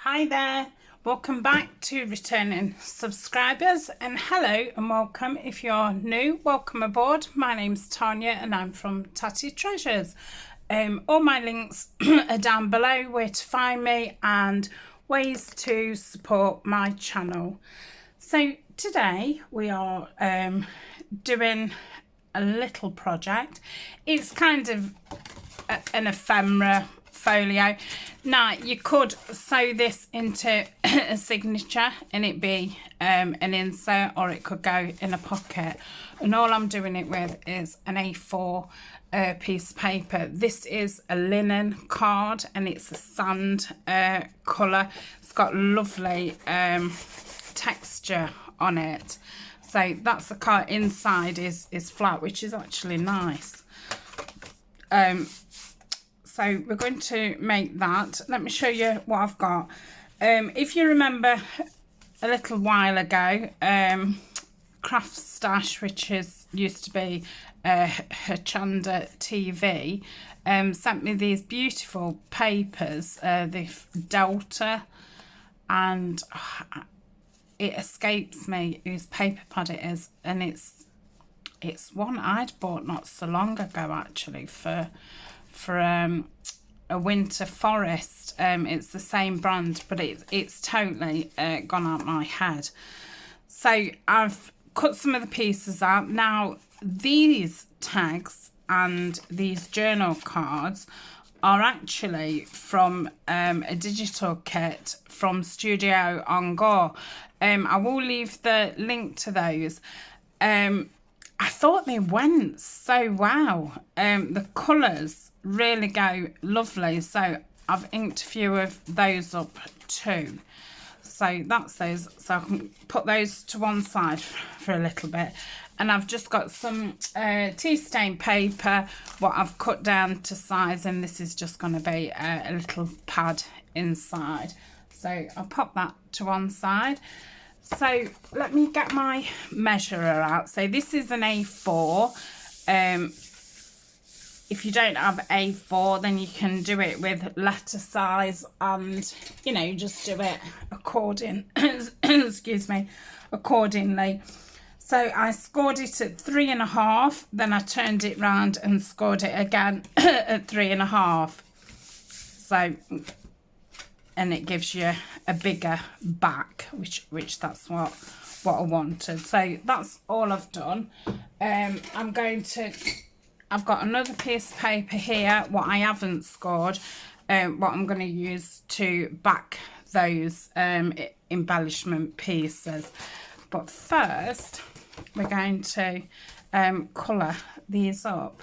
Hi there, welcome back to returning subscribers, and hello and welcome if you're new. Welcome aboard. My name's Tania and I'm from Tatty Treasures. All my links are down below, where to find me and ways to support my channel. So today we are doing a little project. It's kind of an ephemera folio. Now you could sew this into a signature and it be an insert, or it could go in a pocket, and all I'm doing it with is an A4 piece of paper. This is a linen card and it's a sand colour. It's got lovely texture on it. So that's the card. Inside is flat, which is actually nice. So we're going to make that. Let me show you what I've got. If you remember a little while ago, Craft Stash, which used to be Chanda TV, sent me these beautiful papers, the Delta, and it escapes me whose paper pad it is, and it's one I'd bought not so long ago actually for a winter forest. It's the same brand, but it's totally gone out my head. So I've cut some of the pieces out. Now these tags and these journal cards are actually from a digital kit from Studio Angor. I will leave the link to those. I thought they went so well. The colours really go lovely, so I've inked a few of those up too. So that's those. So I can put those to one side for a little bit. And I've just got some tea stain paper, what I've cut down to size, and this is just going to be a little pad inside. So I'll pop that to one side. So let me get my measurer out. So this is an A4. If you don't have A4, then you can do it with letter size, and you know, just do it excuse me, accordingly. So I scored it at 3.5, then I turned it round and scored it again at 3.5. So, and it gives you a bigger back, which that's what I wanted. So that's all I've done. I've got another piece of paper here, what I haven't scored, what I'm going to use to back those embellishment pieces. But first, we're going to colour these up.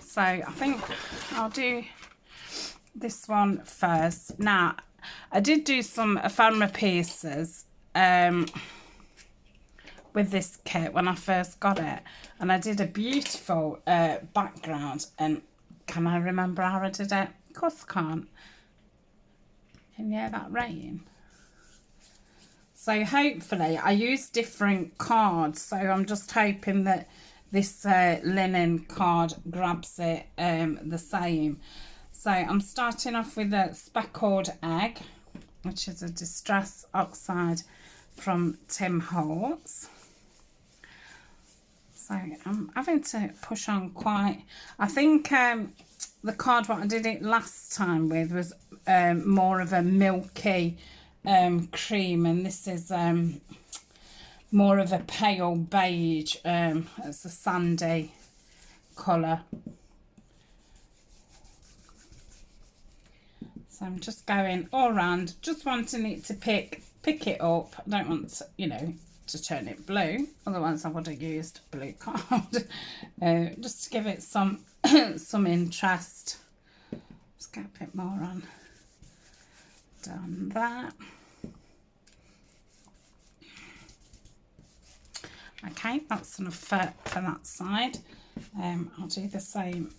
So I think I'll do this one first. Now, I did do some ephemera pieces with this kit when I first got it, and I did a beautiful background. And can I remember how I did it? Of course I can't. Can you hear that rain? So hopefully I use different cards, so I'm just hoping that this linen card grabs it the same. So I'm starting off with a speckled egg, which is a distress oxide from Tim Holtz. So I'm having to push on quite. I think the card what I did it last time with was more of a milky cream, and this is more of a pale beige. It's a sandy colour. So I'm just going all around, just wanting it to pick it up. I don't want to, you know, to turn it blue, otherwise I would have used a blue card. Just to give it some some interest. Just get a bit more on. Done that. Okay, that's enough for that side. I'll do the same.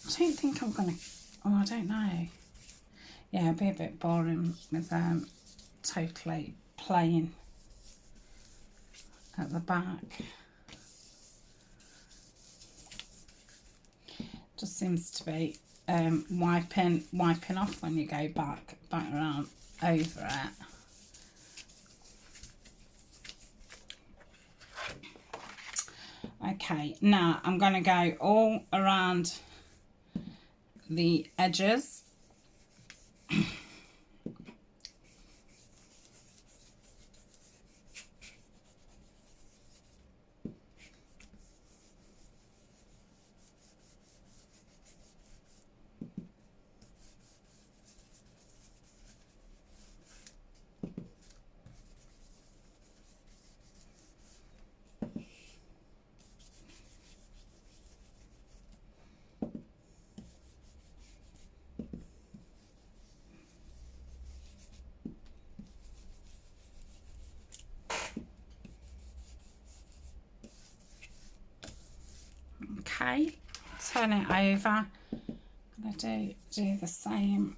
I don't think I'm gonna, oh, I don't know. Yeah, it'd be a bit boring with totally plain at the back. Just seems to be wiping off when you go back around. over it. Okay, now I'm going to go all around the edges. Okay, turn it over. I'm going to do the same.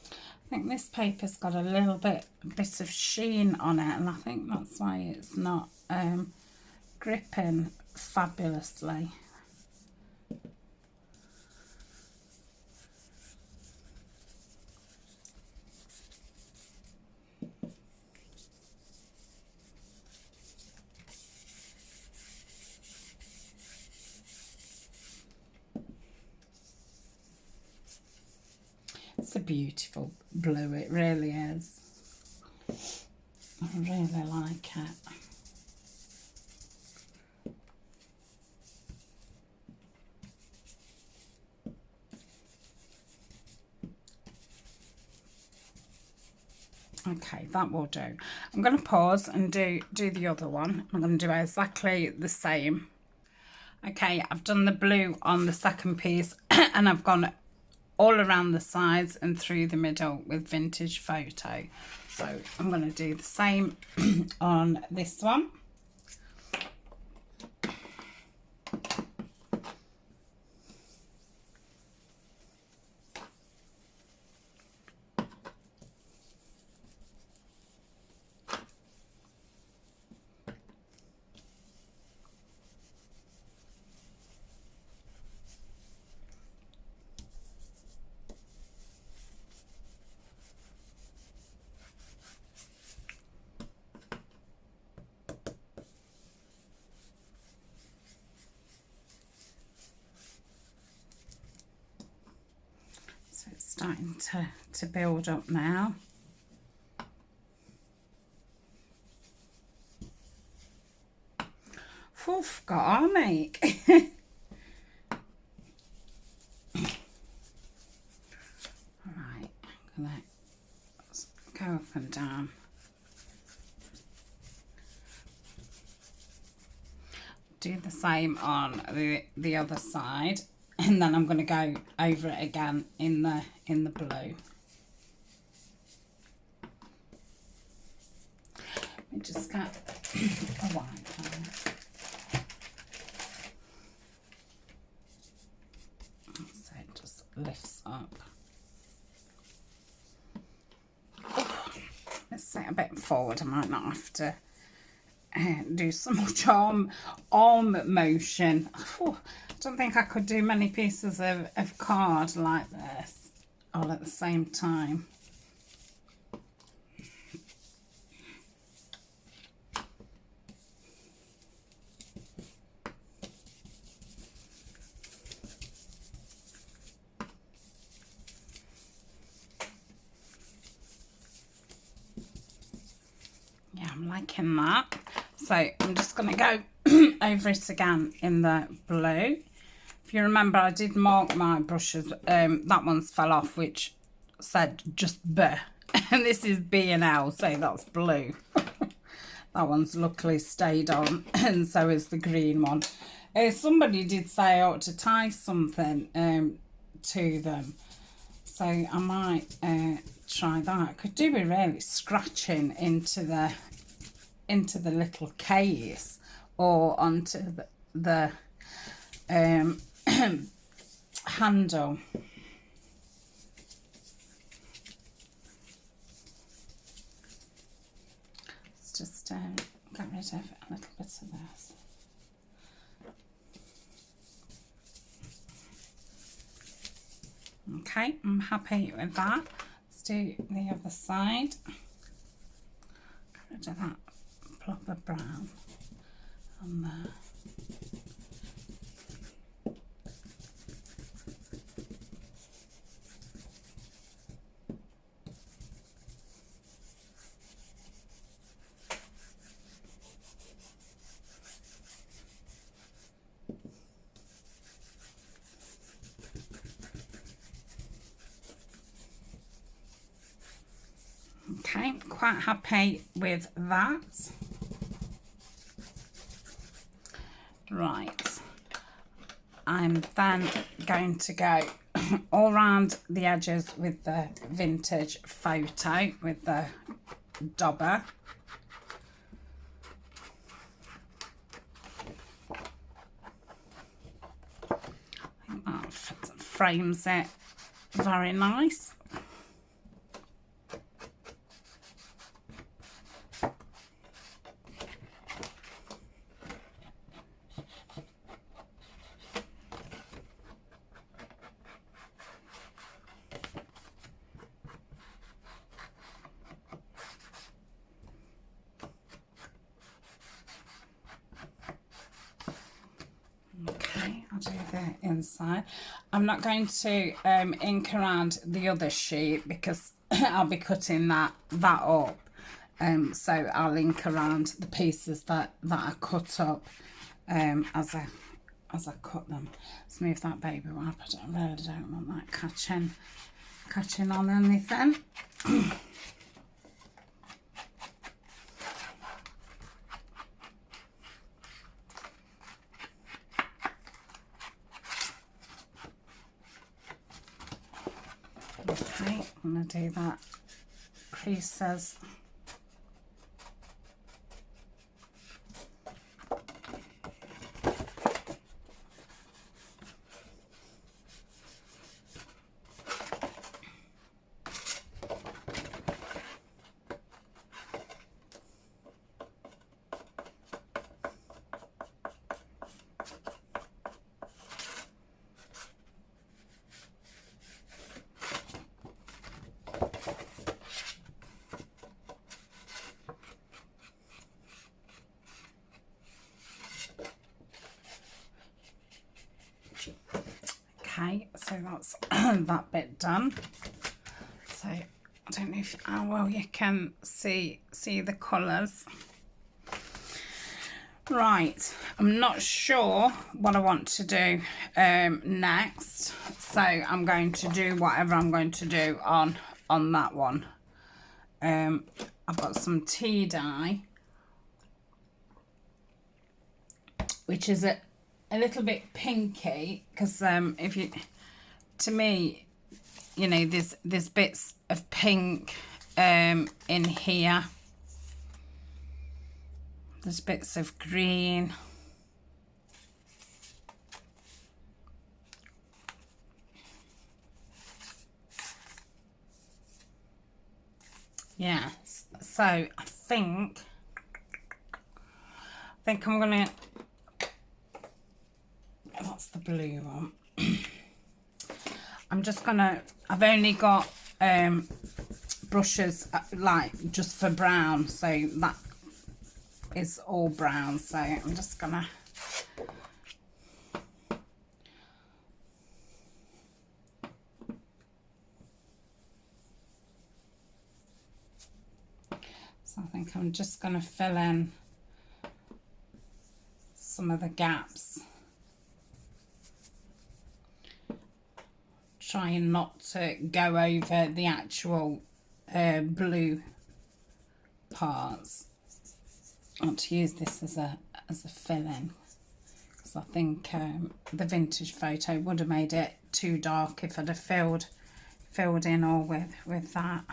I think this paper's got a little bit of sheen on it, and I think that's why it's not gripping fabulously. It's a beautiful blue, it really is. I really like it. Okay, that will do. I'm going to pause and do the other one. I'm going to do exactly the same. Okay, I've done the blue on the second piece and I've gone all around the sides and through the middle with Vintage Photo. So I'm going to do the same on this one. So it's starting to build up now. Oof, got our make. Alright, I'm gonna go up and down. Do the same on the other side, and then I'm going to go over it again in the blue. Let me just get a white one. So it just lifts up. Oh, let's sit a bit forward. I might not have to do so much arm motion. Oh, I don't think I could do many pieces of card like this all at the same time. Yeah, I'm liking that. So I'm just going to go over it again in the blue. If you remember, I did mark my brushes. That one's fell off, which said just B. And this is B and L, so that's blue. That one's luckily stayed on, and so is the green one. Somebody did say I ought to tie something to them. So I might try that. I could do it really scratching into the little case or onto the handle. Let's just get rid of a little bit of this. Okay, I'm happy with that. Let's do the other side. Get rid of that plop of brown on there. Okay, quite happy with that. Right, I'm then going to go all around the edges with the vintage photo with the dauber. I think that frames it very nice. I'll do the inside. I'm not going to ink around the other sheet because I'll be cutting that up. So I'll ink around the pieces that I cut up as I cut them. Let's move that baby wipe. I really don't want that catching on anything. Okay, I'm going to do that creases. Okay, so that's that bit done. So I don't know how well you can see the colours. Right, I'm not sure what I want to do next, so I'm going to do whatever I'm going to do on that one. I've got some tea dye, which is a little bit pinky, because if you, to me, you know, there's bits of pink in here. There's bits of green. Yes, so I think I'm gonna, that's the blue one. I'm just gonna, I've only got brushes like just for brown, so that is all brown, so I'm just gonna I think I'm just going to fill in some of the gaps, trying not to go over the actual blue parts. I want to use this as a fill-in, because I think the vintage photo would have made it too dark if I'd have filled in all with that.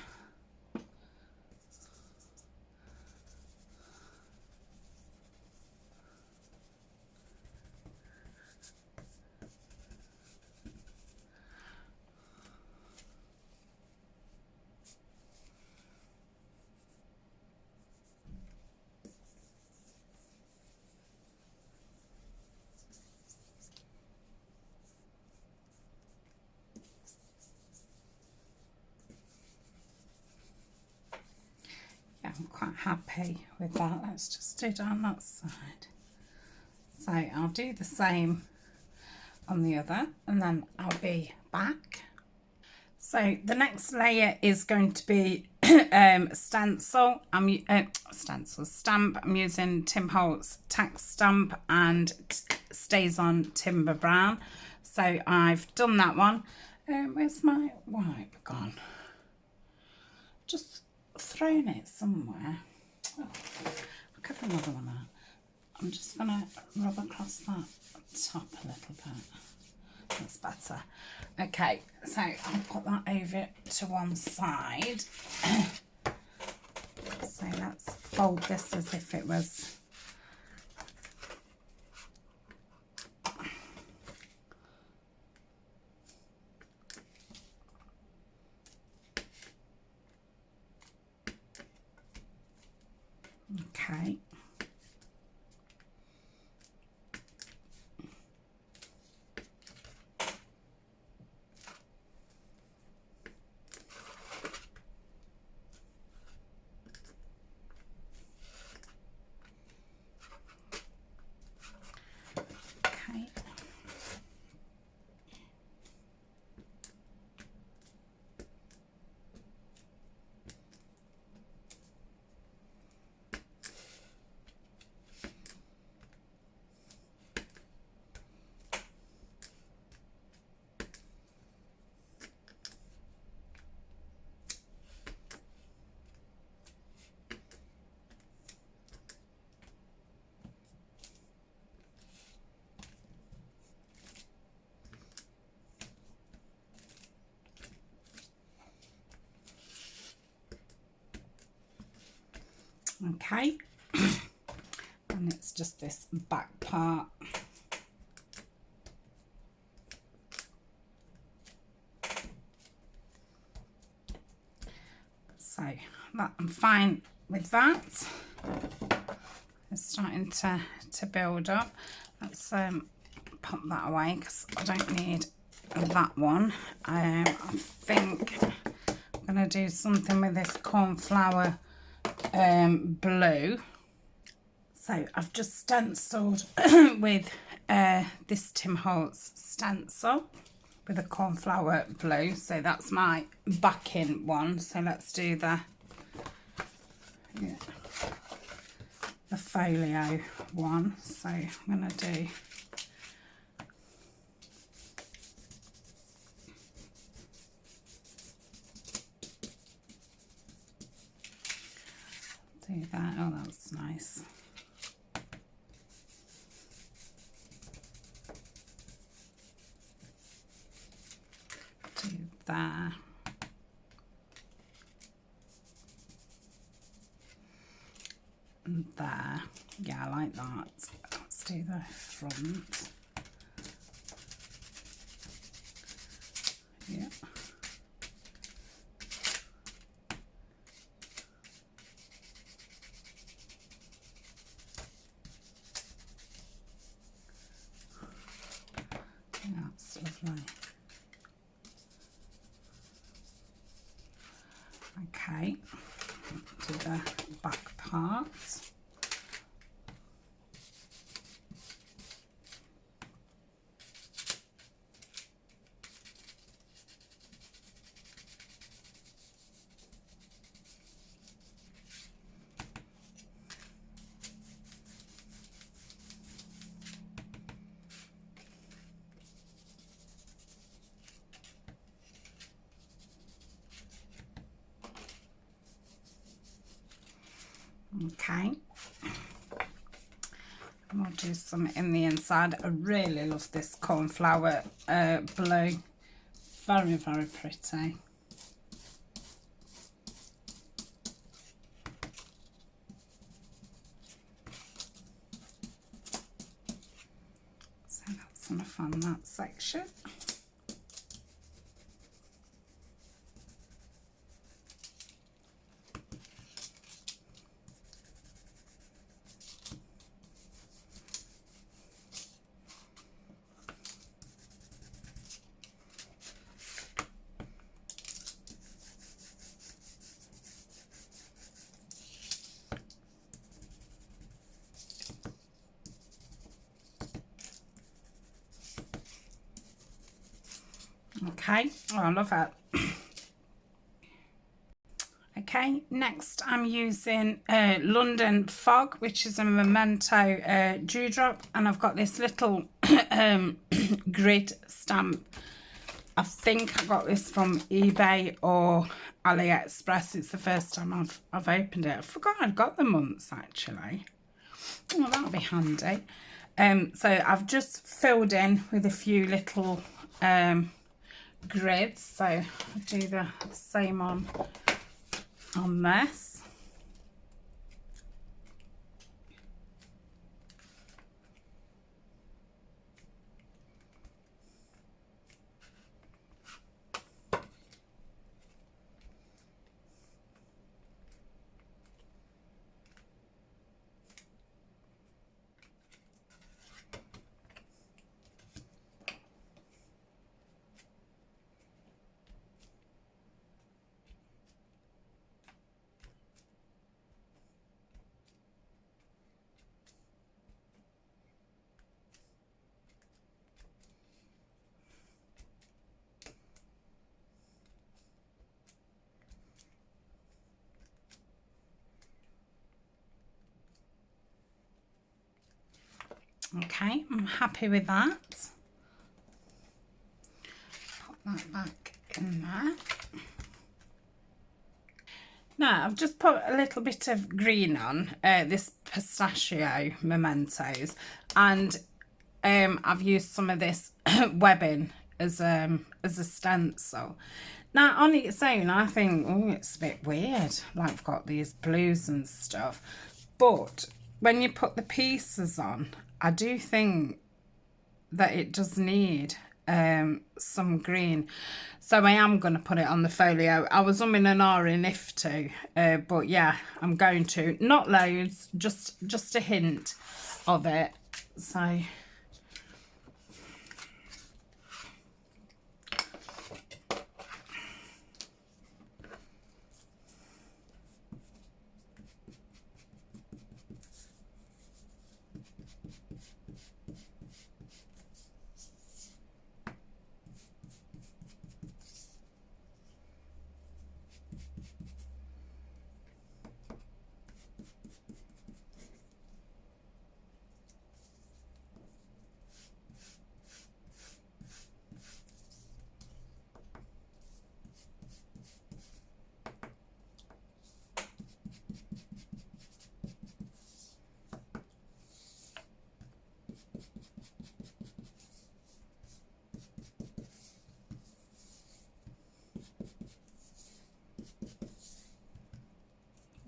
quite happy with that. Let's just do down that side. So I'll do the same on the other, and then I'll be back. So the next layer is going to be stencil. Stencil stamp. I'm using Tim Holtz tack stamp and Stays On Timber Brown. So I've done that one. Where's my wipe gone? Just thrown it somewhere. Oh, I'll cut another one out. I'm just going to rub across that top a little bit. That's better. Okay, so I'll put that over to one side. So let's fold this as if it was okay. Okay, and it's just this back part. So that, I'm fine with that. It's starting to build up. Let's pop that away because I don't need that one. I think I'm going to do something with this cornflower blue. So I've just stenciled with this Tim Holtz stencil with a cornflower blue. So that's my backing one. So let's do the folio one. So I'm going to do that. Oh, that's nice. Do that. And there. Yeah, I like that. Let's do the front. Yeah. That's lovely. Okay, do the back part. Okay, and we'll do some in the inside. I really love this cornflower blue. Very, very pretty. So that's enough on that section. Okay, oh, I love it. Okay, next I'm using London Fog, which is a Memento dewdrop, and I've got this little grid stamp. I think I got this from eBay or AliExpress. It's the first time I've opened it. I forgot I'd got the months actually. Oh, that'll be handy. So I've just filled in with a few little grids. So I'll do the same on this. Okay, I'm happy with that. Put that back in there. Now, I've just put a little bit of green on this pistachio mementos, and I've used some of this webbing as a stencil. Now, on its own, I think, oh, it's a bit weird. Like, I've got these blues and stuff. But when you put the pieces on, I do think that it does need some green. So I am going to put it on the folio. I was umming and ahhing if to, but yeah, I'm going to. Not loads, just a hint of it. So...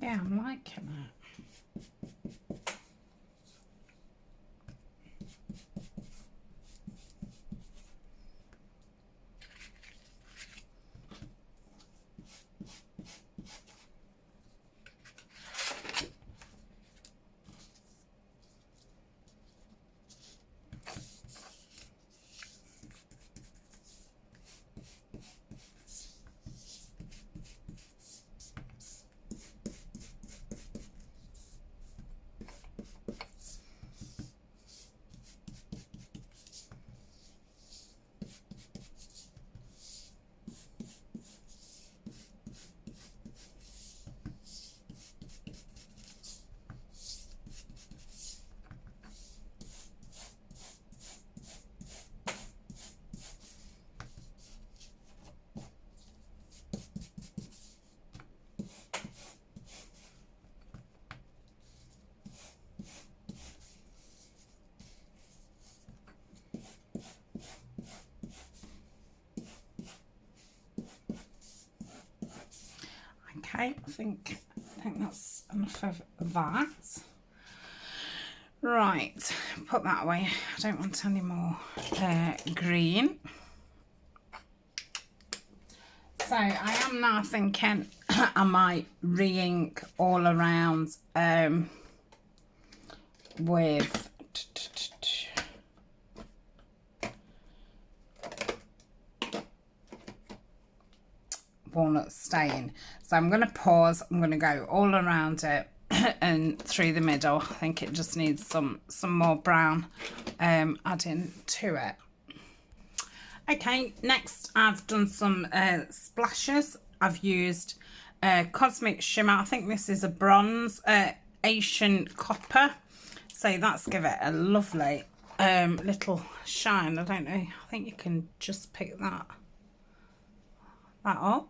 yeah, I'm liking it. Okay, I think that's enough of that. Right, put that away. I don't want any more green. So I am now thinking I might re-ink all around with walnut stain. So I'm going to pause. I'm going to go all around it and through the middle. I think it just needs some more brown adding to it. Okay, next I've done some splashes. I've used Cosmic Shimmer. I think this is a bronze, Asian Copper. So that's give it a lovely little shine. I don't know, I think you can just pick that up.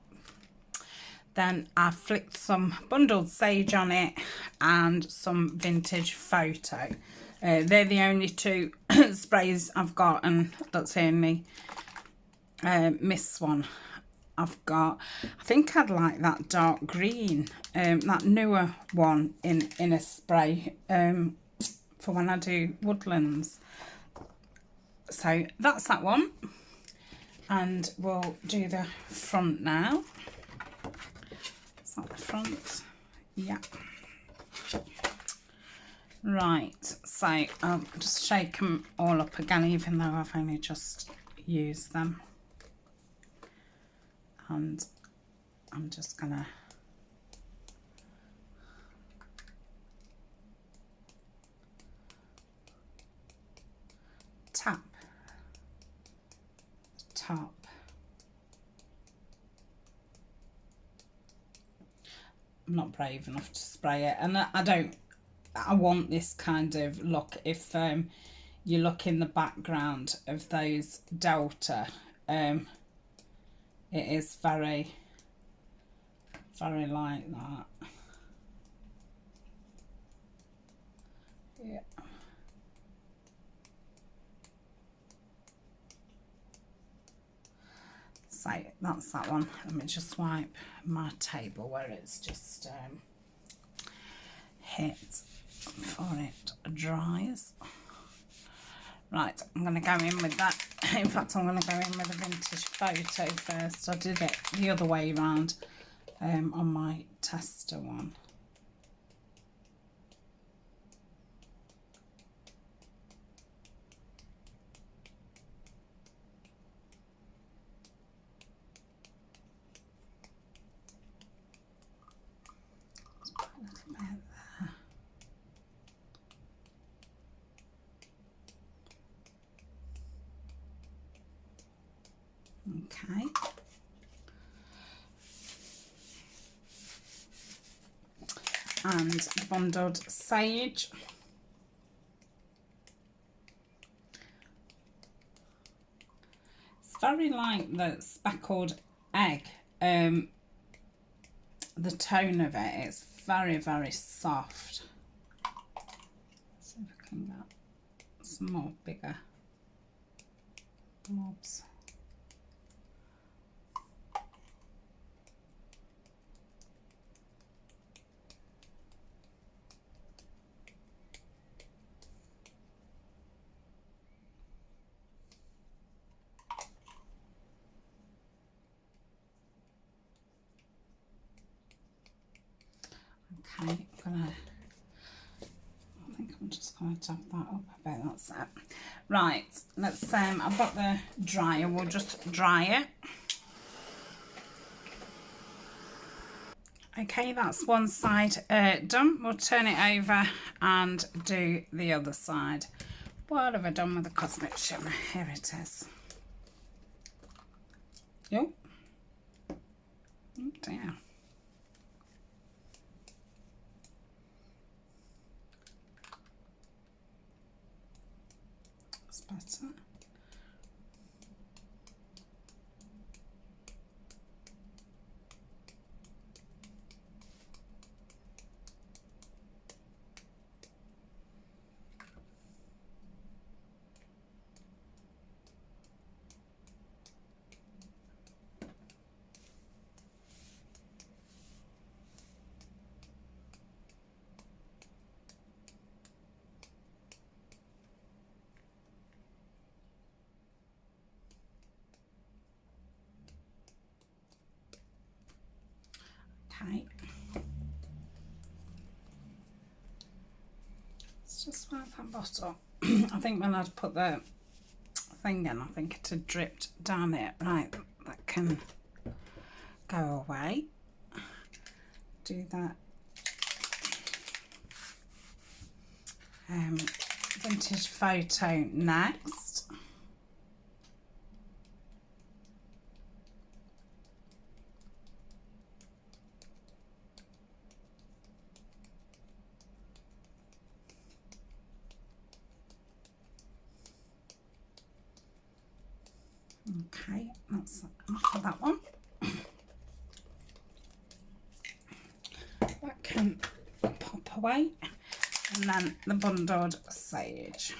Then I flicked some bundled sage on it and some vintage photo. They're the only two sprays I've got, and that's the only mist one I've got. I think I'd like that dark green, that newer one in a spray for when I do woodlands. So that's that one, and we'll do the front now. Is that the front? Yeah. Right, so I'll just shake them all up again, even though I've only just used them. And I'm just gonna tap the top. I'm not brave enough to spray it, and I want this kind of look. If you look in the background of those Delta, it is very, very like that. Yeah. So that's that one. Let me just wipe my table where it's just hit before it dries. Right, I'm going to go in with that. In fact, I'm going to go in with a vintage photo first. I did it the other way around on my tester one. Okay. And bundled sage. It's very like the speckled egg. The tone of it, it's very, very soft. Let's see if I can get some more bigger blobs. Okay, I think I'm just going to tap that up a bit, that's it. Right, let's, I've got the dryer, we'll just dry it. Okay, that's one side done. We'll turn it over and do the other side. What have I done with the Cosmic Shimmer? Here it is. Oh, dear. That's better. Okay. Let's just wipe that bottle. I think when I'd put the thing in, I think it had dripped down it. Right, that can go away. Do that. Vintage photo next. Okay, that's enough of that one. That can pop away. And then the bundled sage.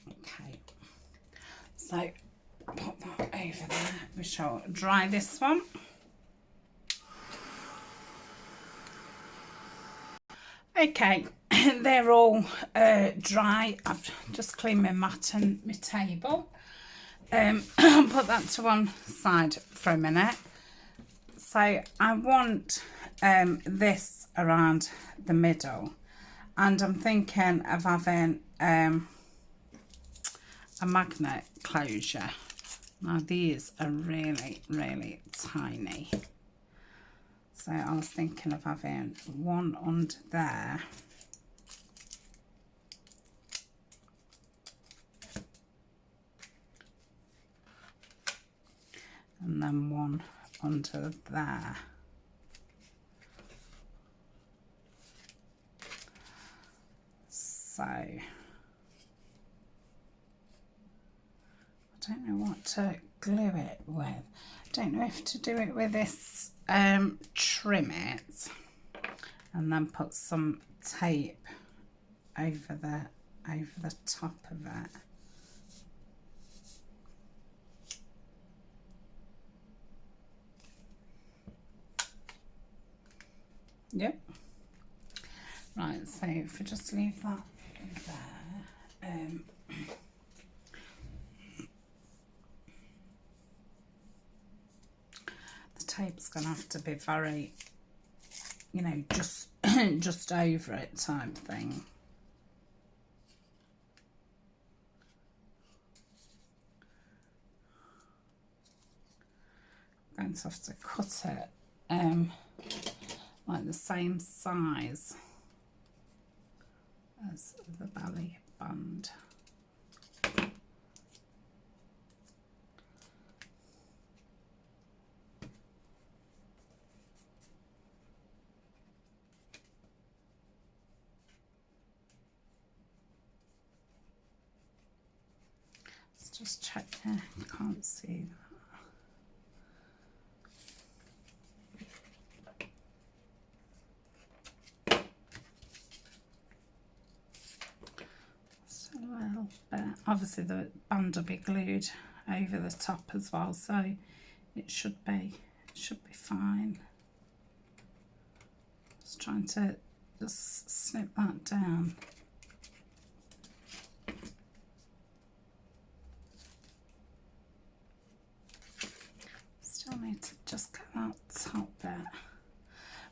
Okay, so pop that over there. We shall dry this one. Okay, they're all dry. I've just cleaned my mat and my table. I'll put that to one side for a minute. So I want this around the middle, and I'm thinking of having a magnet closure. Now these are really, really tiny. So I was thinking of having one under there. And then one under there. So I don't know what to glue it with. I don't know if to do it with this trim it and then put some tape over the top of it. Yep. Right, so if we just leave that there, the tape's gonna have to be very, you know, just just over it type thing. I'm going to have to cut it like the same size as the belly band. Let's just check there, you can't see that. Obviously the band will be glued over the top as well, so it should be fine. Just trying to just snip that down. Still need to just get that top bit.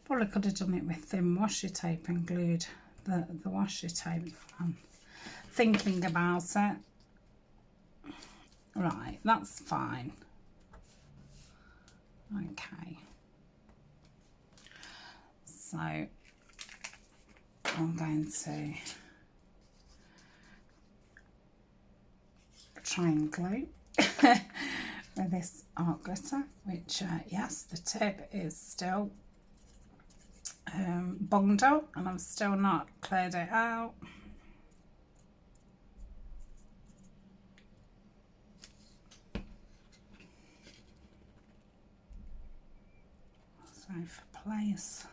Probably could have done it with thin washi tape and glued the washi tape on. Thinking about it. Right, that's fine. Okay. So I'm going to try and glue with this art glitter, which yes, the tip is still bunged up and I've still not cleared it out. So if I place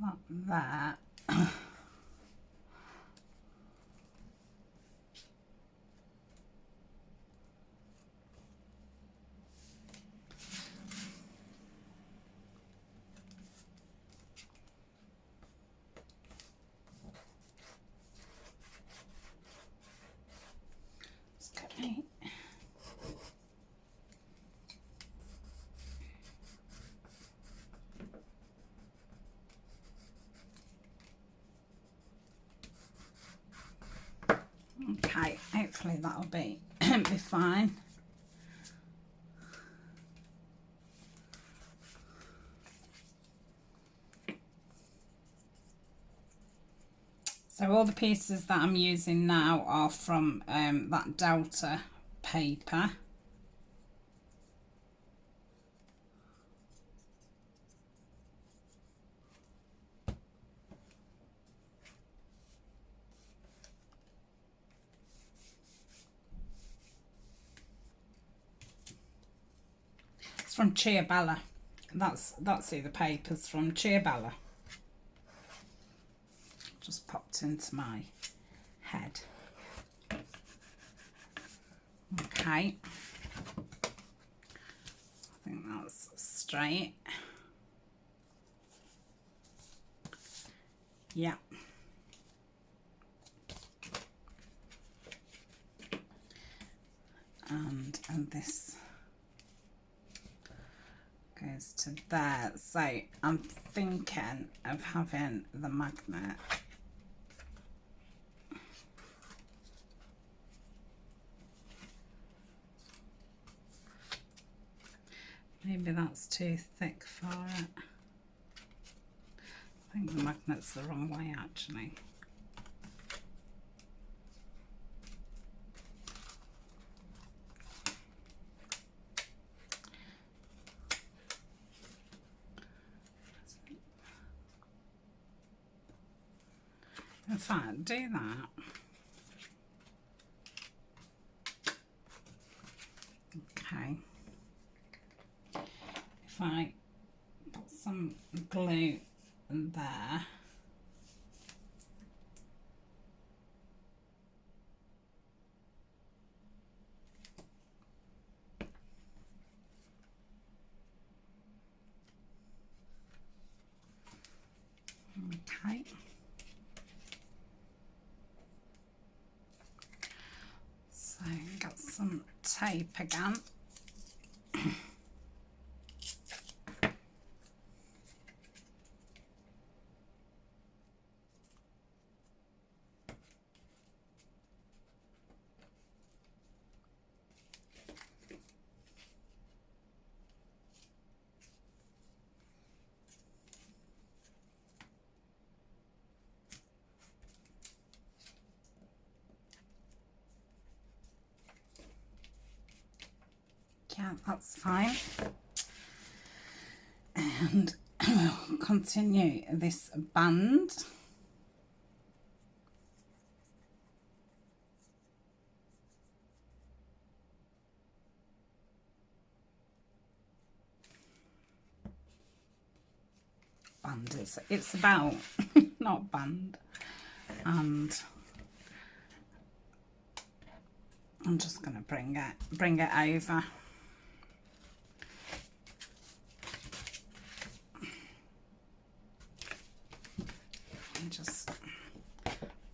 that there, okay, hopefully that'll be be fine. So all the pieces that I'm using now are from that Delta paper. It's from Ciao. That's who the paper's from, Ciao. Just popped into my head. Okay. I think that's straight. Yeah. And this goes to there. So I'm thinking of having the magnet maybe that's too thick for it. I think the magnet's the wrong way actually. In fact, do that. Okay. If I put some glue there. Okay. So got some tape again. Yeah, that's fine. And we'll continue this band. It's about not band. And I'm just going to bring it over.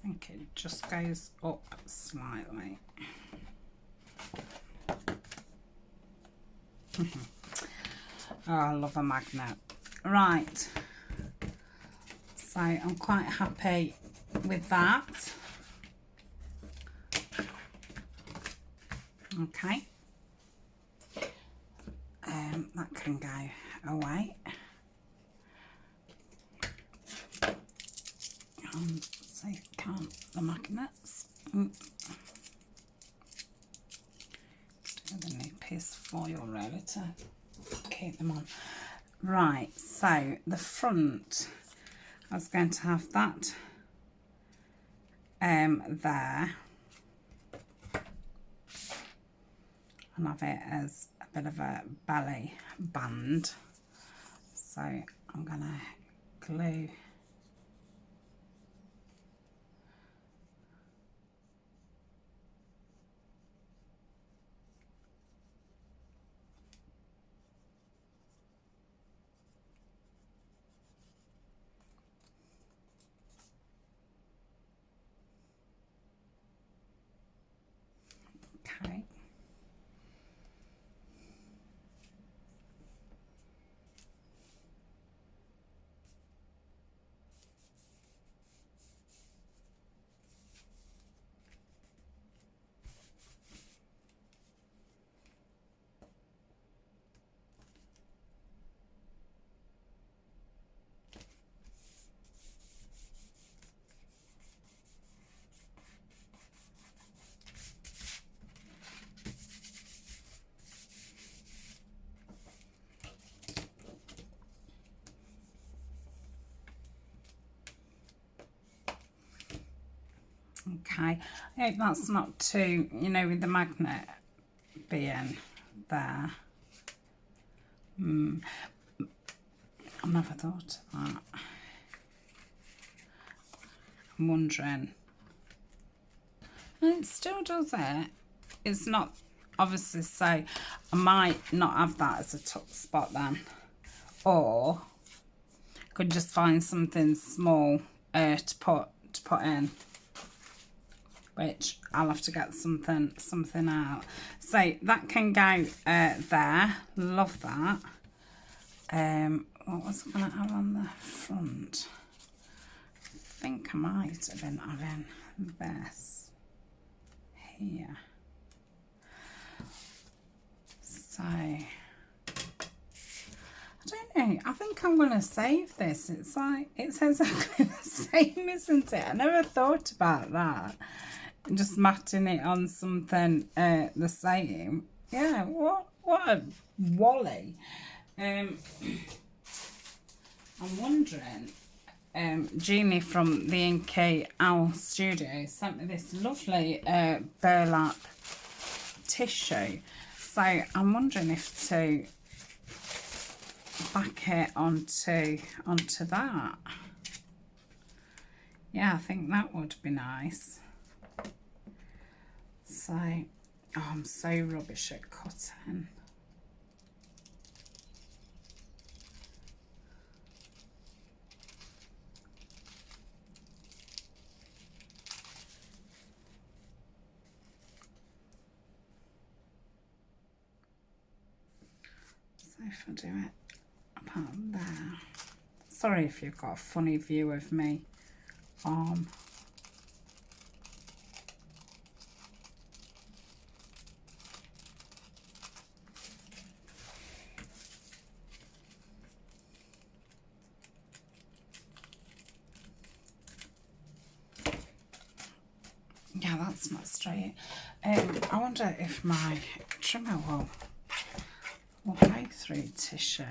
I think it just goes up slightly. Oh, I love a magnet. Right, so I'm quite happy with that. Okay, that can go away. So count the magnets. Do the new piece of foil really to keep them on. Right, so the front, I was going to have that there, and have it as a bit of a ballet band. So I'm going to glue okay. Okay, I hope that's not too, you know, with the magnet being there. I never thought of that. I'm wondering. It still does it. It's not, obviously, so I might not have that as a tuck spot then. Or could just find something small to put in, which I'll have to get something out. So that can go there. Love that. What was I going to have on the front? I think I might have been having this here. So I don't know. I think I'm going to save this. It's like, it's exactly the same, isn't it? I never thought about that. Just matting it on something the same. Yeah, what a wally. I'm wondering, Jeannie from the Inky Owl Studio sent me this lovely burlap tissue. So I'm wondering if to back it onto that. Yeah, I think that would be nice. So, oh, I'm so rubbish at cutting. So if I do it about there. Sorry if you've got a funny view of me arm. Yeah, that's not straight. I wonder if my trimmer will go through tissue.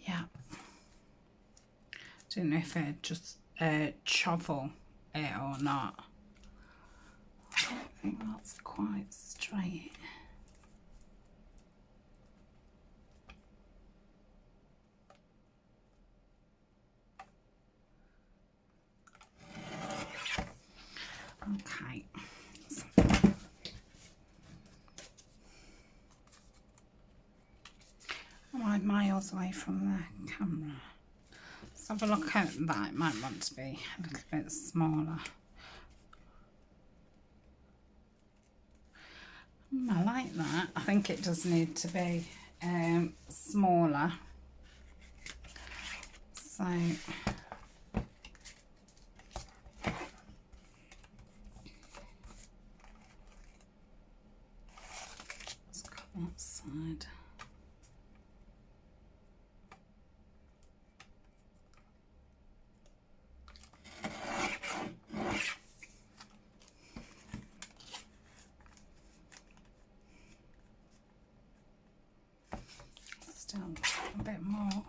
Yeah. Don't know if it just chovel it or not. I don't think that's quite straight. Okay. I'm miles away from the camera. Let's have a look at that. It might want to be a little bit smaller. I like that. I think it does need to be smaller. So let's cut that side. Still a bit more.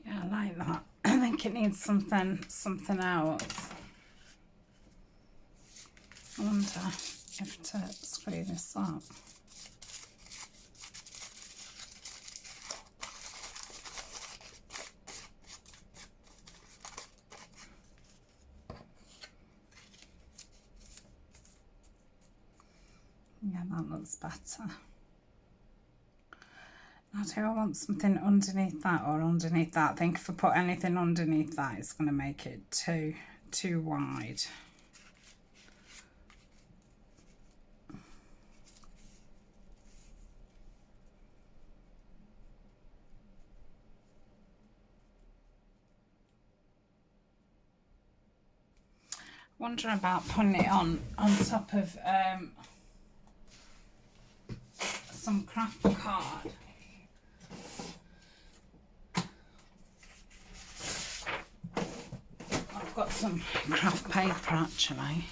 Yeah, I like that. I think it needs something else. I wonder if to screw this up. Yeah, that looks better. Now, do I want something underneath that or underneath that? I think if I put anything underneath that, it's going to make it too wide. Wondering about putting it on top of some craft card. some craft paper actually,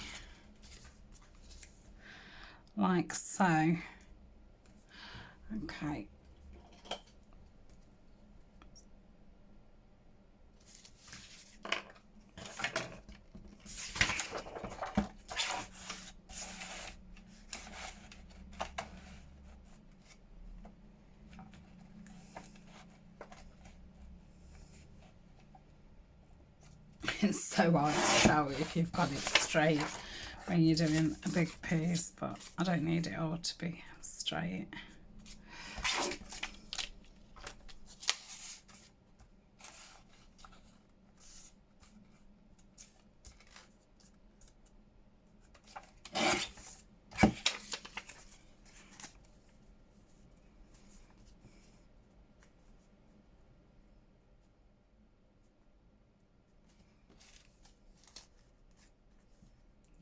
like so. Okay. It's so hard to tell if you've got it straight when you're doing a big piece, but I don't need it all to be straight.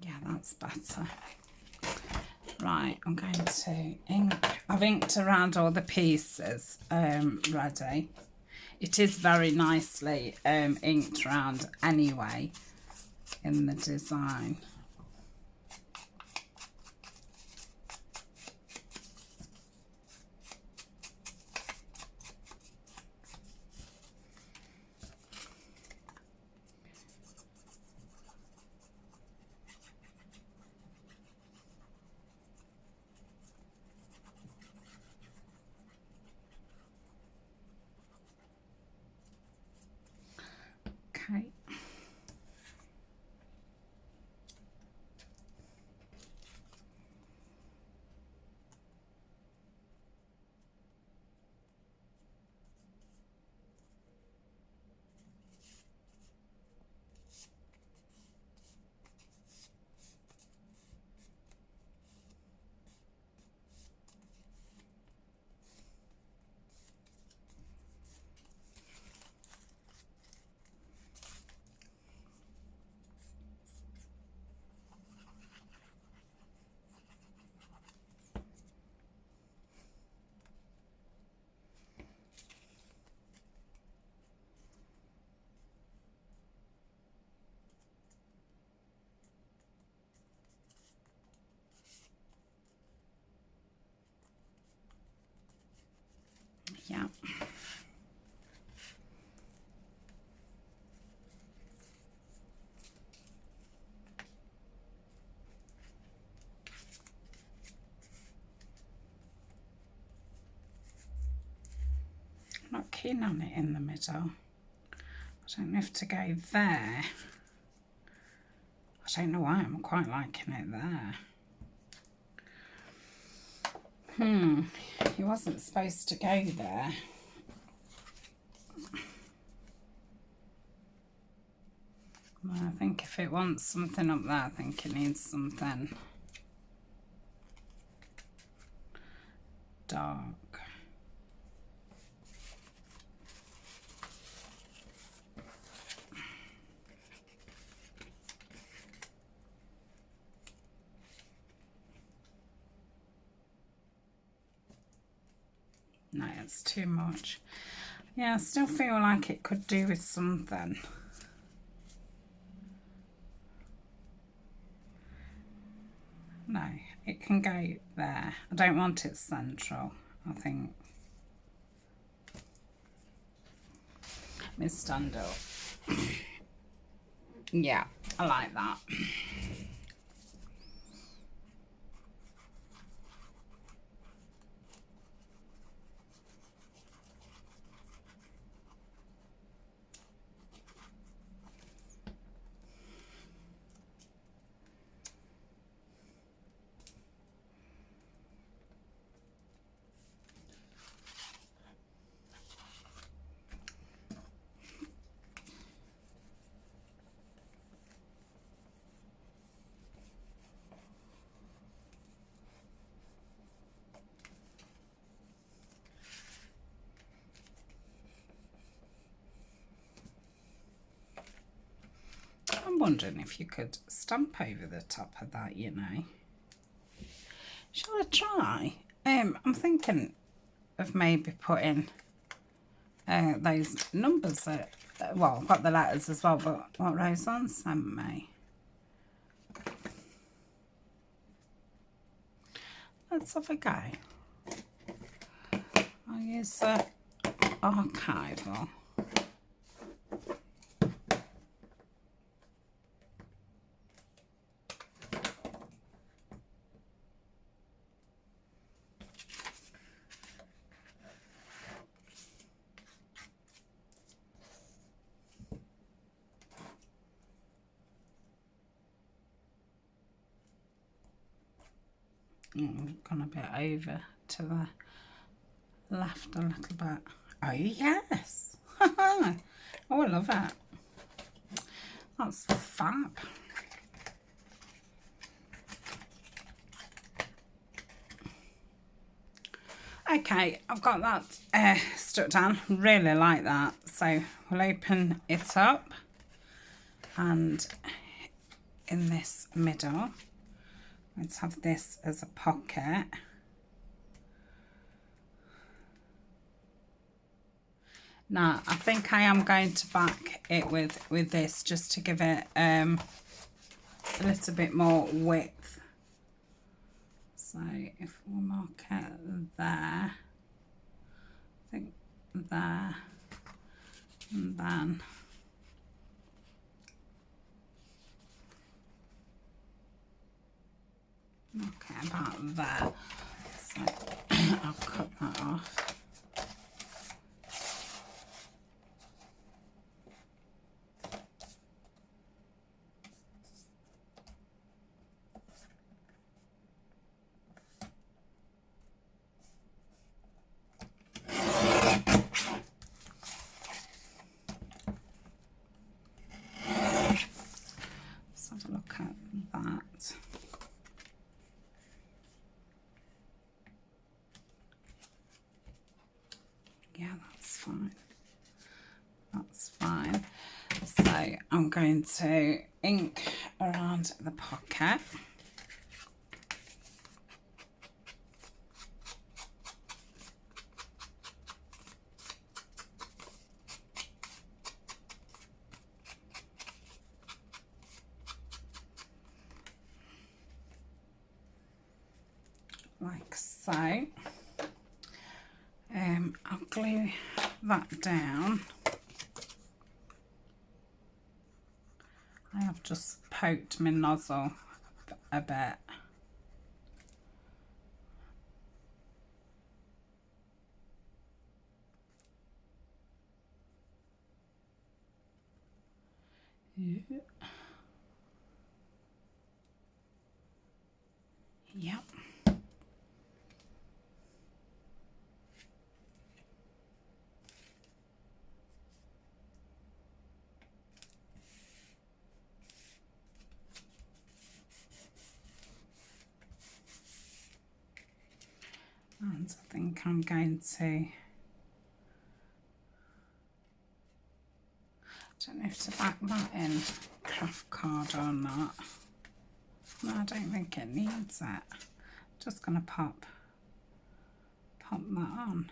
Yeah, that's better. Right, I'm going to ink. I've inked around all the pieces ready. It is very nicely inked around anyway in the design. Okay. Yeah. I'm not keen on it in the middle. I don't know if to go there. I don't know why I'm quite liking it there. He wasn't supposed to go there. Well, I think if it wants something up there, I think it needs something dark. No, it's too much. Yeah, I still feel like it could do with something. No, it can go there. I don't want it central, I think. Let me stand up. Yeah, I like that. I'm wondering if you could stamp over the top of that, you know. Shall I try? I'm thinking of maybe putting those numbers well, I've got the letters as well, but what Roseanne sent me. Let's have a go. I'll use the archival. Gone a bit over to the left a little bit. Oh yes. Oh, I love it. That's fab. Okay, I've got that stuck down. Really like that. So we'll open it up, and in this middle, let's have this as a pocket. Now, I think I am going to back it with this just to give it a little bit more width. So if we mark it there, I think there, and then mark it about there. So I'll cut that off. Let's have a look at that. Yeah, that's fine. That's fine. So I'm going to ink around the pocket. Like so. I'll glue that down. I have just poked my nozzle a bit. Yeah. Yep. And I think I'm going to, I don't know if to back that in craft card or not. No, I don't think it needs it. Just going to pop that on.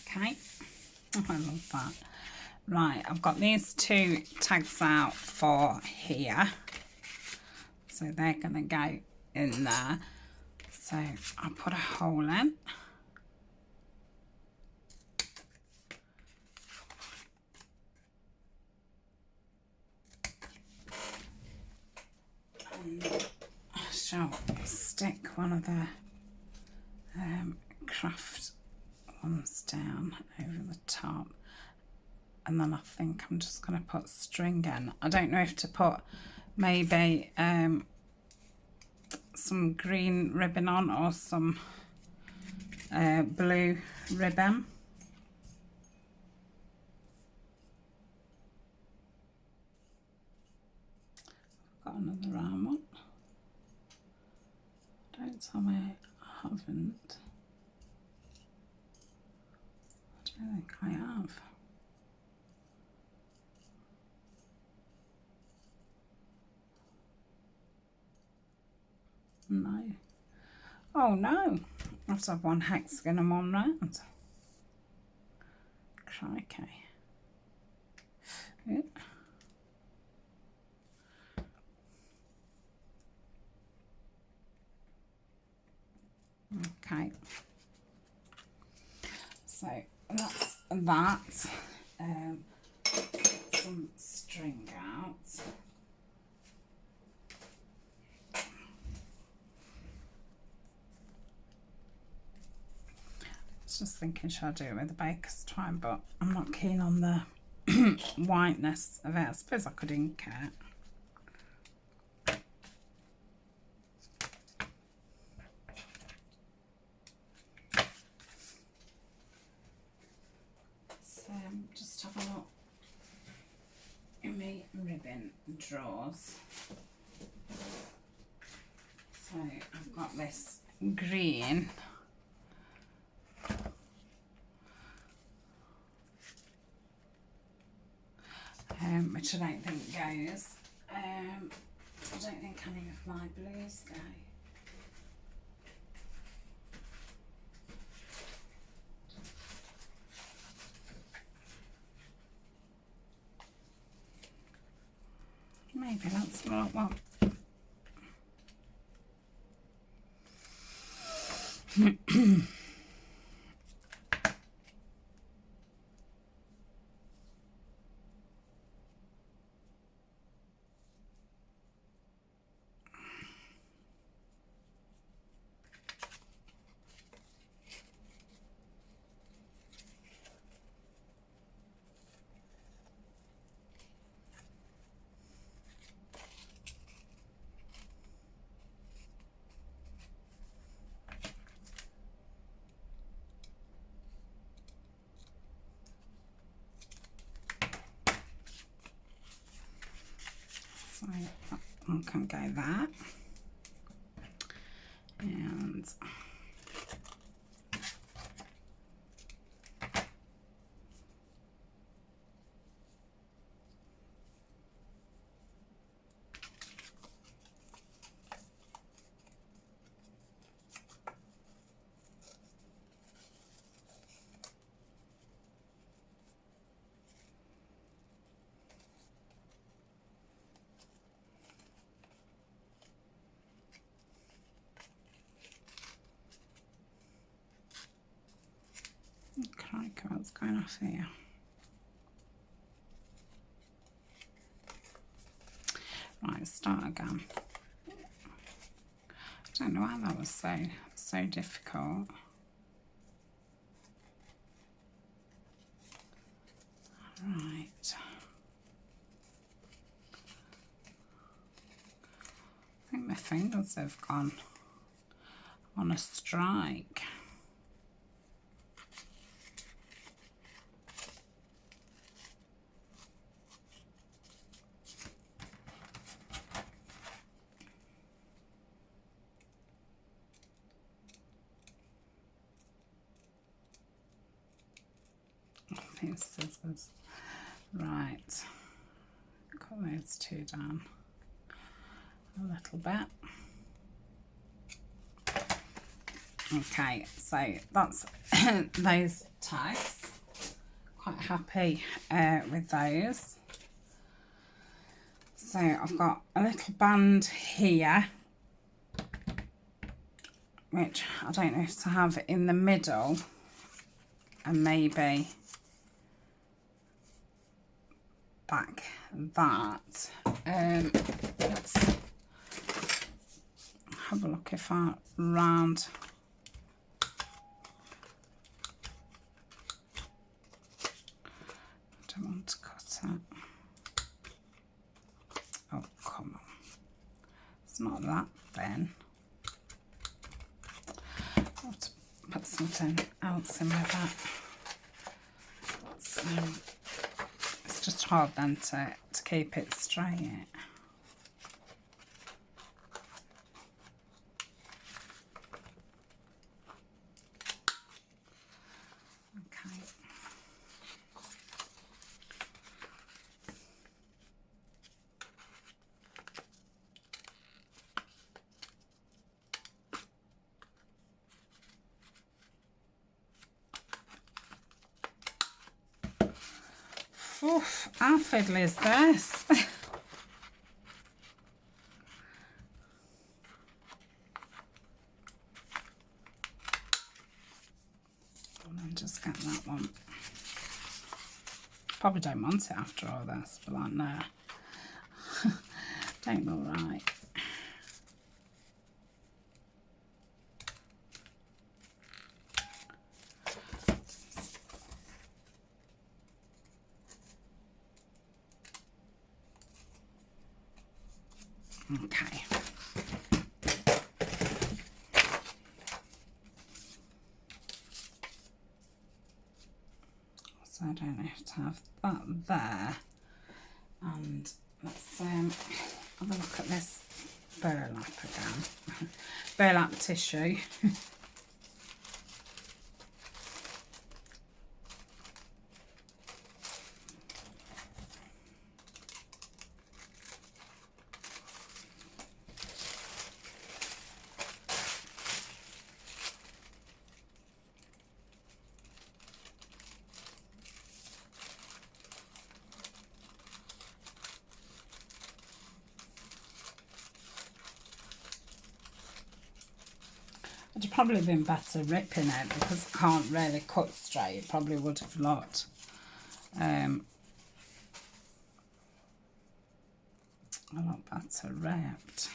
Okay, I love that. Right, I've got these two tags out for here. So they're going to go in there. So I'll put a hole in. And I shall stick one of the craft ones down over the top. and then I think I'm just going to put string in. I don't know if to put maybe some green ribbon on or some blue ribbon. I've got another round one. Don't tell me I haven't. I don't think I have. No. Oh no. I have to have one hexagon and one round. Crikey. Yeah. Okay. So that's that. Some string out. I was just thinking, should I do it with the baker's twine, but I'm not keen on the whiteness of it. I suppose I could ink it. So just have a look in my ribbon drawers. So I've got this green, which I don't think goes. I don't think any of my blues go. Maybe that's the right one. So that one can go there. And crikey, what's going off here? Right, start again. I don't know why that was so difficult. Right. I think my fingers have gone on a strike. These scissors. Right. Cut those two down a little bit. Okay, so that's those tags. Quite happy with those. So I've got a little band here, which I don't know if to have in the middle, and maybe back that. Let's have a look if I round. don't want to cut it. Oh, come on. It's not that thin. I'll have to put something else in with that. It's just hard then to keep it straight. Okay. Oof, how fiddly is this? And then just get that one. Probably don't want it after all this, but like, no. Don't look right. Okay. So I don't have to have that there. And let's have a look at this burlap again. Burlap tissue. It'd have probably been better ripping it because I can't really cut straight. It probably would have looked a lot better ripped.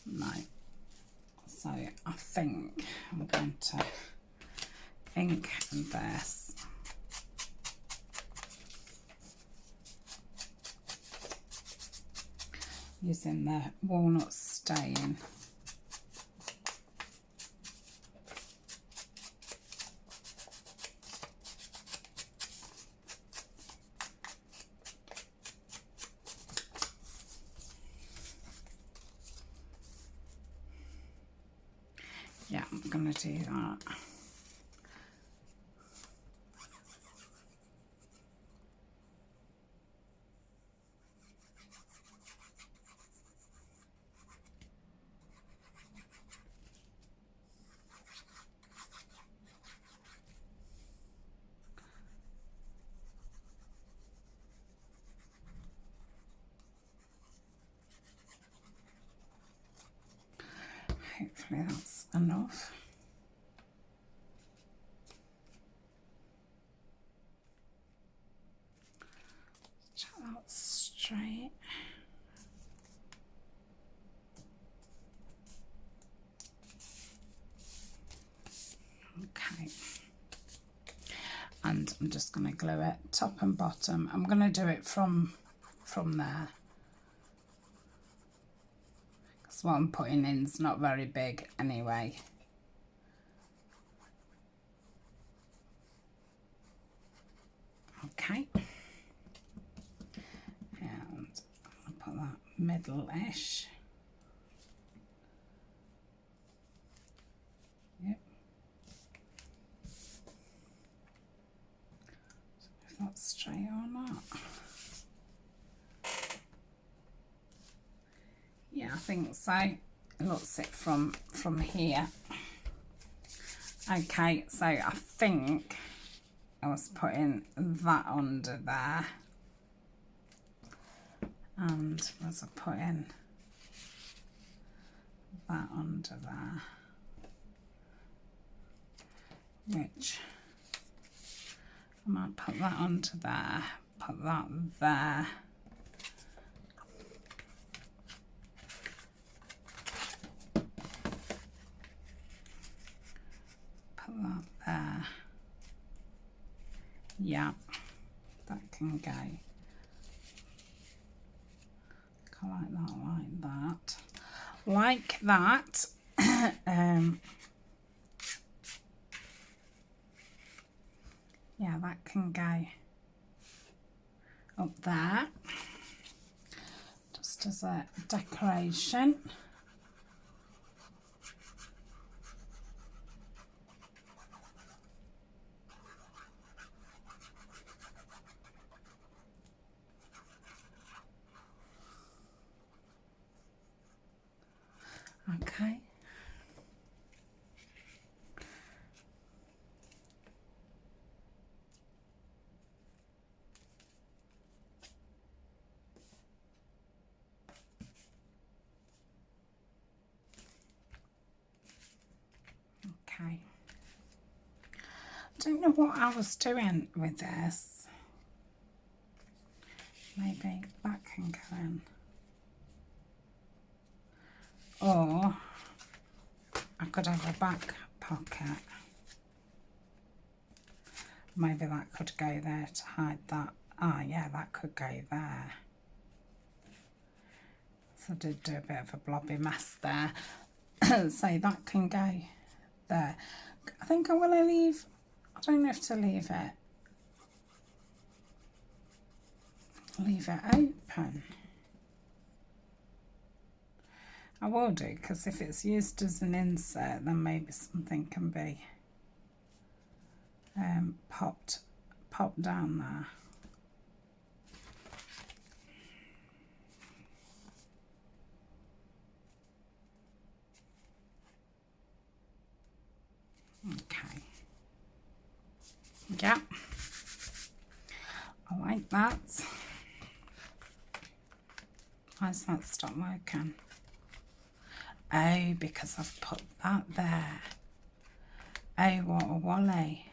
No. So I think I'm going to ink this. Using the walnut stain. Yeah, I'm going to do that. Hopefully that's enough. Check that straight. Okay. And I'm just going to glue it top and bottom. I'm going to do it from there. Because what I'm putting in is not very big anyway. Okay. And I'll put that middle-ish. Yep. If that's straight or not. Yeah, I think so. It looks it from here. Okay, so I think I was putting that under there. And was I putting that under there? Which I might put that under there, put that there. Yeah, that can go. Go like that, like that. Yeah, that can go up there, just as a decoration. Okay. Okay. I don't know what I was doing with this. Maybe that can go in. Or I could have a back pocket. Maybe that could go there to hide that. Ah, yeah, that could go there. So I did do a bit of a blobby mess there. So that can go there. I think I'm going to leave, I don't know if to leave it open. I will do, because if it's used as an insert, then maybe something can be popped down there. Okay. Yeah. I like that. Why's that stop working? Oh, because I've put that there. Oh, what a wally.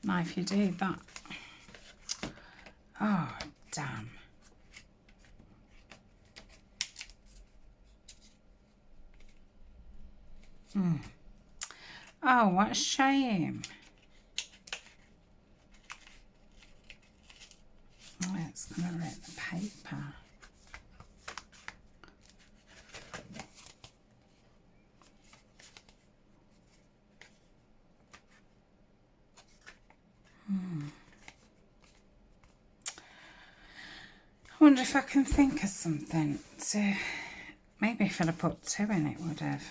Now if you do that. Oh, damn. Oh, what a shame. Oh, it's going to rip the paper. I wonder if I can think of something to, maybe if I'd have put 2 in it would have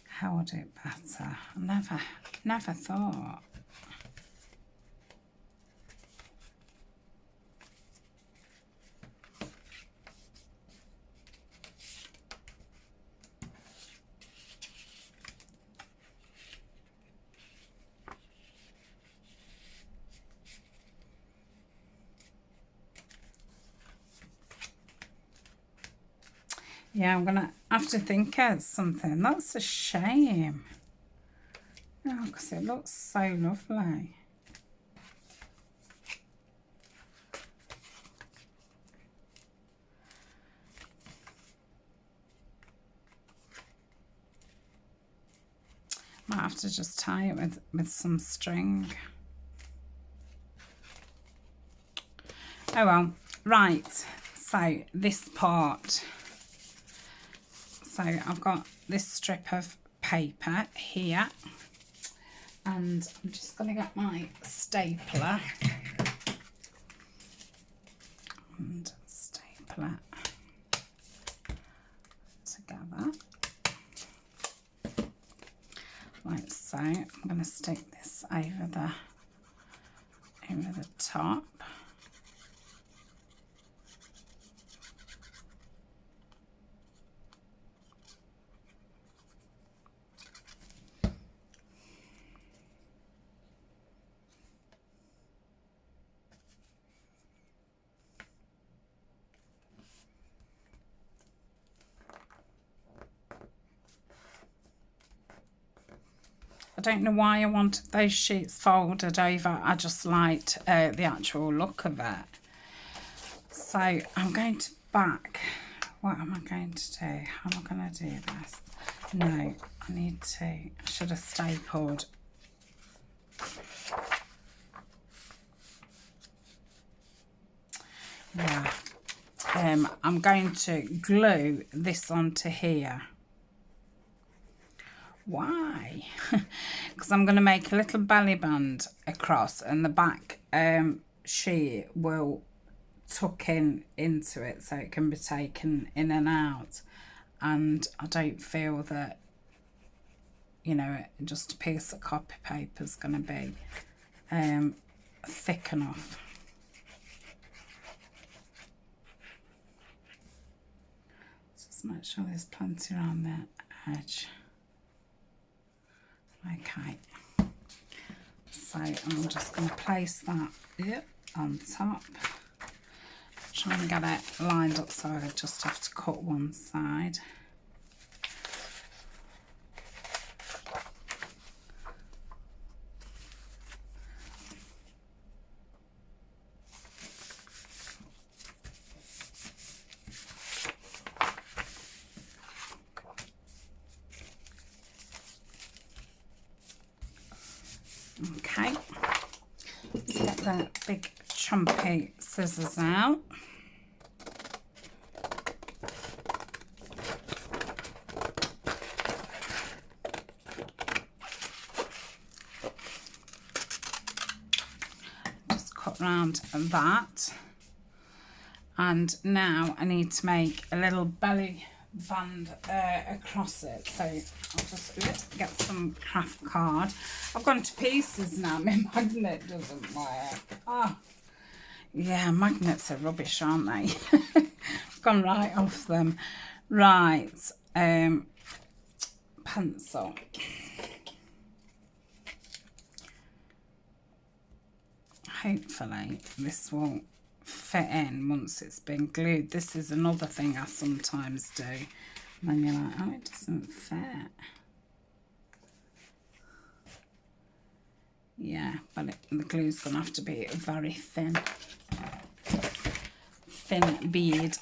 held it better. I never thought. Yeah, I'm going to have to think of something. That's a shame. Oh, because it looks so lovely. Might have to just tie it with some string. Oh well. Right. So this part. So I've got this strip of paper here, and I'm just going to get my stapler and staple it together like so. I'm going to stick this over the top. I don't know why I wanted those sheets folded over. I just liked the actual look of it. So I'm going to back. What am I going to do? How am I going to do this? No, I should have stapled. Yeah. I'm going to glue this onto here. Why? Because I'm going to make a little belly band across, and the back sheet will tuck into it so it can be taken in and out. And I don't feel that, you know, just a piece of copy paper is going to be thick enough. Just make sure there's plenty around the edge. Okay, so I'm just going to place that on top. Try and get it lined up so I just have to cut one side. Okay, let's get the big chumpy scissors out. Just cut round that. And now I need to make a little belly band across it, so I'll just get some craft card. I've gone to pieces now. My magnet doesn't work. Oh yeah, magnets are rubbish, aren't they? I've gone right off them. Right, pencil. Hopefully this will fit in once it's been glued. This is another thing I sometimes do, and then you're like, oh, it doesn't fit. Yeah, but the glue's gonna have to be very thin bead.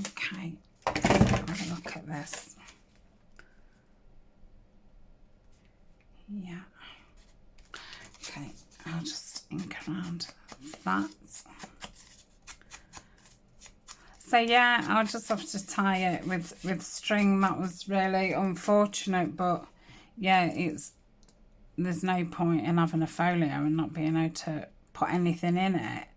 Okay, let's have a look at this. Yeah. Okay, I'll just ink around that. So yeah, I'll just have to tie it with string. That was really unfortunate, but yeah, there's no point in having a folio and not being able to put anything in it.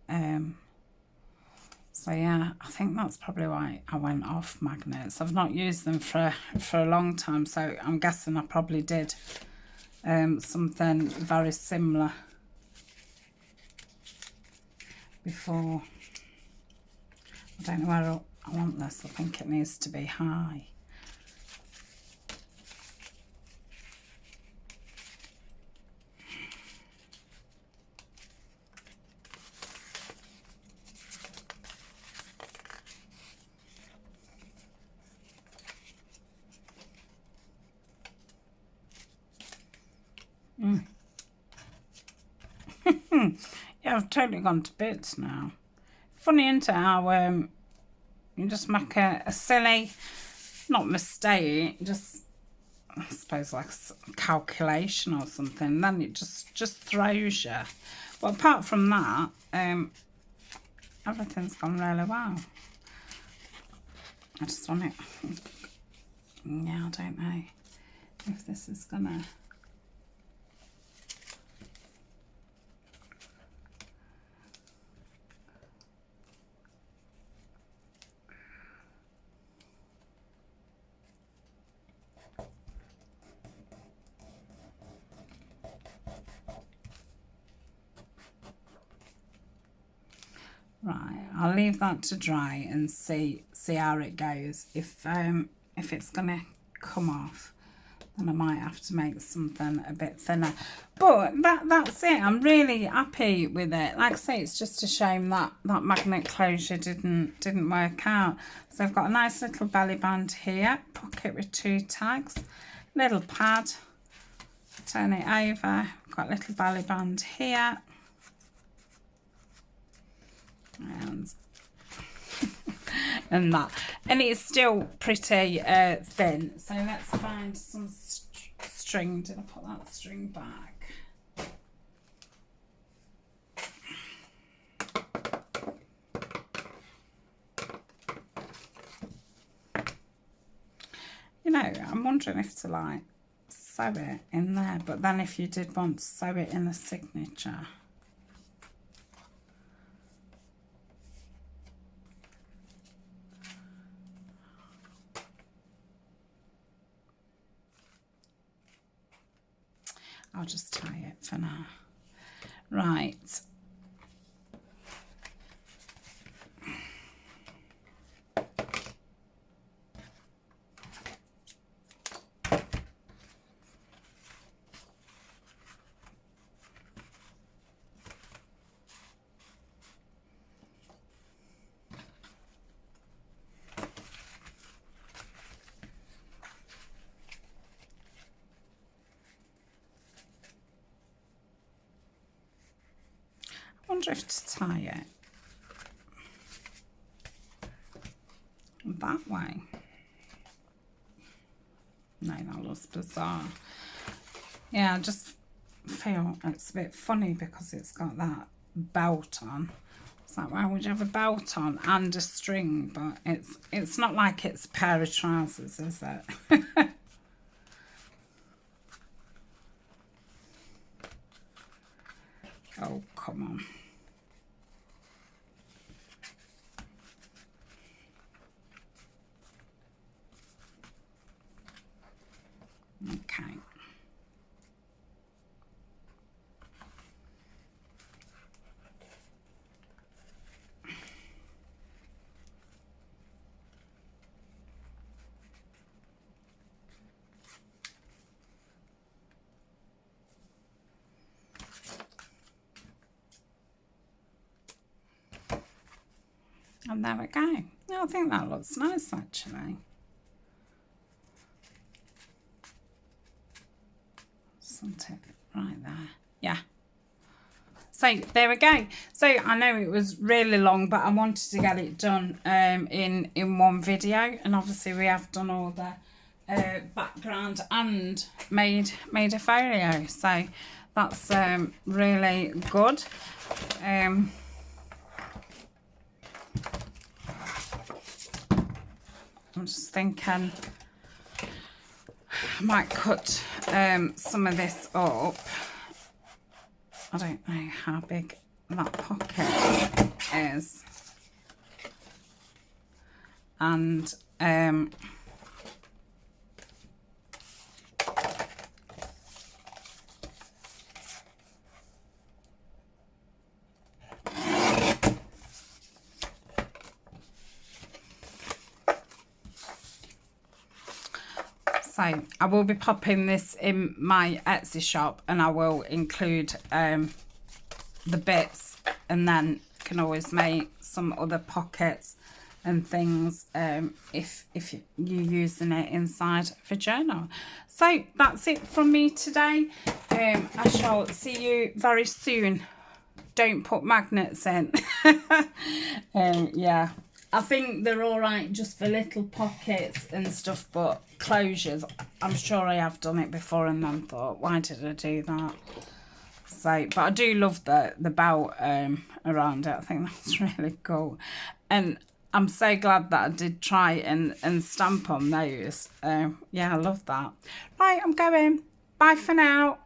So yeah, I think that's probably why I went off magnets. I've not used them for a long time, so I'm guessing I probably did something very similar before. I don't know where I want this. I think it needs to be high. Yeah, I've totally gone to bits now. Funny, isn't it, how you just make a silly, not mistake, just, I suppose, like a calculation or something, then it just throws you. But apart from that, everything's gone really well. I just want it, yeah, I don't know if this is gonna... Right, I'll leave that to dry and see how it goes. If it's gonna come off, then I might have to make something a bit thinner. But that's it. I'm really happy with it. Like I say, it's just a shame that magnet closure didn't work out. So I've got a nice little belly band here, pocket with 2 tags, little pad, turn it over. Got a little belly band here. And that, and it's still pretty thin, so let's find some string. Did I put that string back? You know, I'm wondering if to like sew it in there, but then if you did want to sew it in a signature, I'll just tie it for now. Right. I wonder if to tie it that way. No, that looks bizarre. Yeah, I just feel it's a bit funny because it's got that belt on. It's like, why would you have a belt on and a string? But it's not like it's a pair of trousers, is it? Oh, come on. Okay. And there we go. I think that looks nice actually. Something right there. Yeah. So there we go. So I know it was really long, but I wanted to get it done in one video, and obviously we have done all the background and made a folio. So that's really good. I'm just thinking I might cut some of this up. I don't know how big that pocket is. And so I will be popping this in my Etsy shop, and I will include the bits, and then can always make some other pockets and things if you're using it inside of a journal. So that's it from me today. I shall see you very soon. Don't put magnets in. Yeah, I think they're all right just for little pockets and stuff, but closures, I'm sure I have done it before and then thought, why did I do that? So, but I do love the belt around it. I think that's really cool, and I'm so glad that I did try and stamp on those. Yeah, I love that. Right, I'm going. Bye for now.